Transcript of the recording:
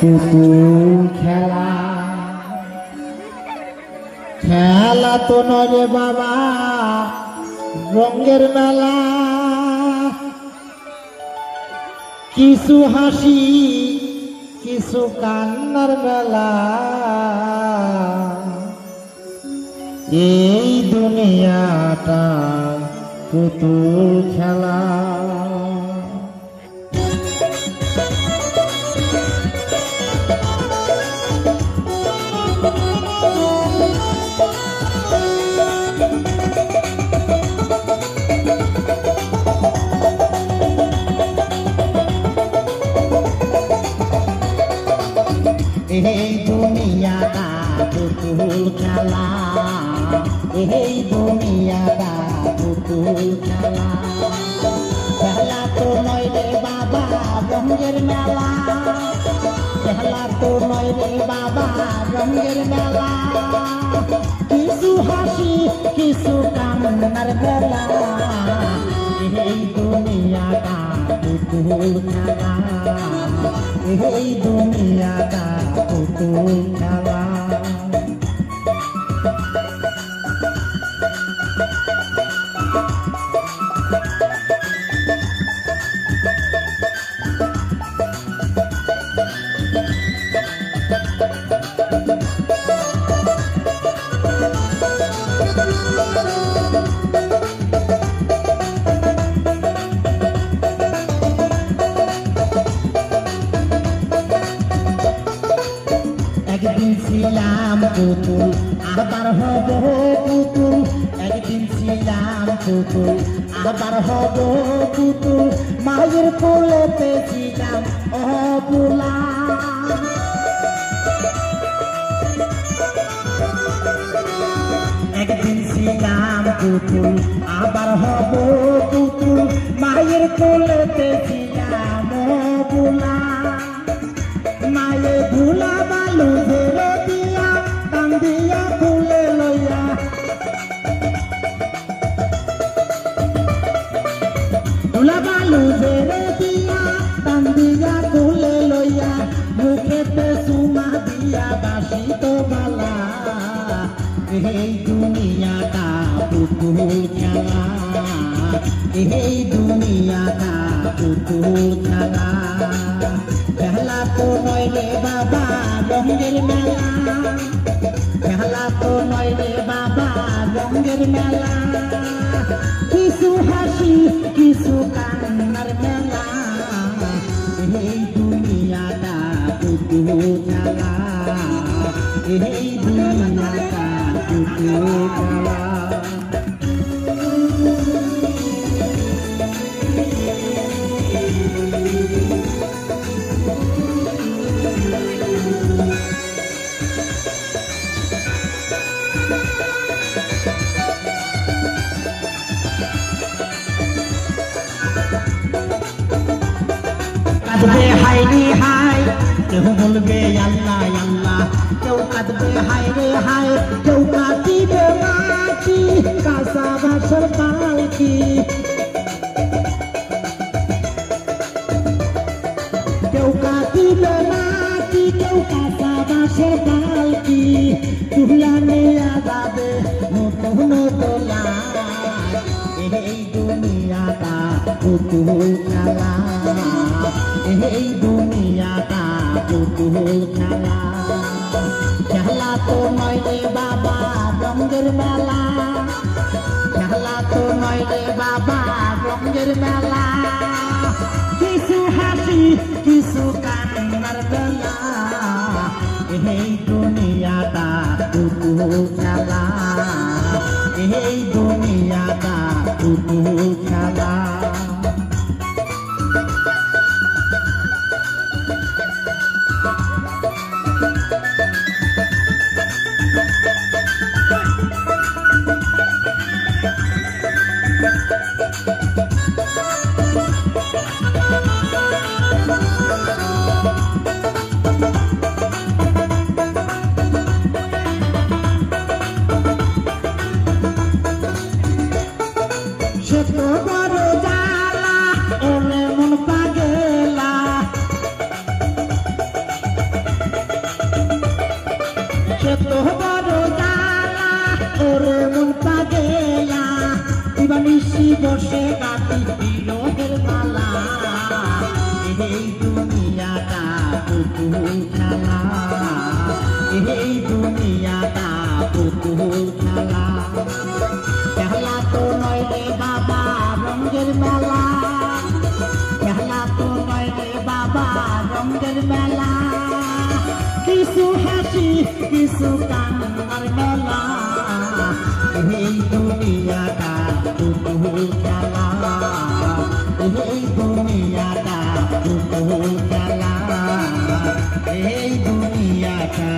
পুতুল খেলা খেলা তো নয় বাবা রঙের মেলা কিছু হাসি কিছু কান্নার মেলা এই দুনিয়াটা পুতুল খেলা এই দুনিয়াটা পুতুল খেলা এই দুনিয়াটা পুতুল খেলা খেলা তো নয় রে বাবা রঙের মেলা খেলা তো নয় রে বাবা রঙের মেলা কিছু হাসি কিছু কান্নার বেলা এই দুনিয়াটা পুতুল খেলা এই দুনিয়াটা পুতুল খেলা একদিন ছিলাম পুতুল আবার হব পুতুল একদিন ছিলাম পুতুল আবার হব পুতুল মায়ের কোলেতে ছিলাম অবুলা একদিন ছিলাম পুতুল আবার হব পুতুল মায়ের কোলেতে ছিলাম অবুলা মায়ে ভুলা বালু ধরে দিয়া কান্দিয়া ফুলে লইয়া ভুলা বালু ধরে দিয়া কান্দিয়া ফুলে লইয়া মুখেতে সুমা দিয়া বাসি তো বালা এই দুনিয়াটা পুতুল খেলা এই দুনিয়াটা পুতুল খেলা খেলা তো নয় রে বাবা রঙের মেলা খেলা তো নয় রে বাবা রঙের মেলা কিছু হাসি কিছু কান্নার মেলা এই দুনিয়াটা পুতুল খেলা এই দুনিয়াটা পুতুল খেলা কাঁদবে হায় রে হায় কেউ বলবে আল্লাহ আল্লাহ কেউ কাঁদবে হায় রে হায় কেউ কাঁদিবে নাকি কাঁচা বাসর পালকি কেউ কাঁদিবে নাকি কেউ কাঁচা বাসর পালকি তুলা নিয়ে যাবে নতুন তোলা এই দুনিয়াটা পুতুল খেলা এই দুনিয়াটা পুতুল খেলা খেলা তো নয় রে বাবা রঙের মেলা খেলা তো নয় রে বাবা রঙের মেলা কিছু হাসি কিছু কান্নার বেলা এই দুনিয়াটা পুতুল খেলা এই দুনিয়াটা পুতুল খেলা কত বড় জ্বালা ওরে মন পাগেলা দিবানিশি বসে গাতি বিরহের মালা এই দুনিয়াটা পুতুল খেলা এই দুনিয়াটা পুতুল খেলা খেলা তো নয় রে বাবা রঙের মেলা খেলা তো নয় রে বাবা রঙের মেলা কিছু হাসি কিছু কান্নার মেলা এই দুনিয়াটা পুতুল খেলা এই দুনিয়াটা পুতুল খেলা এই দুনিয়াটা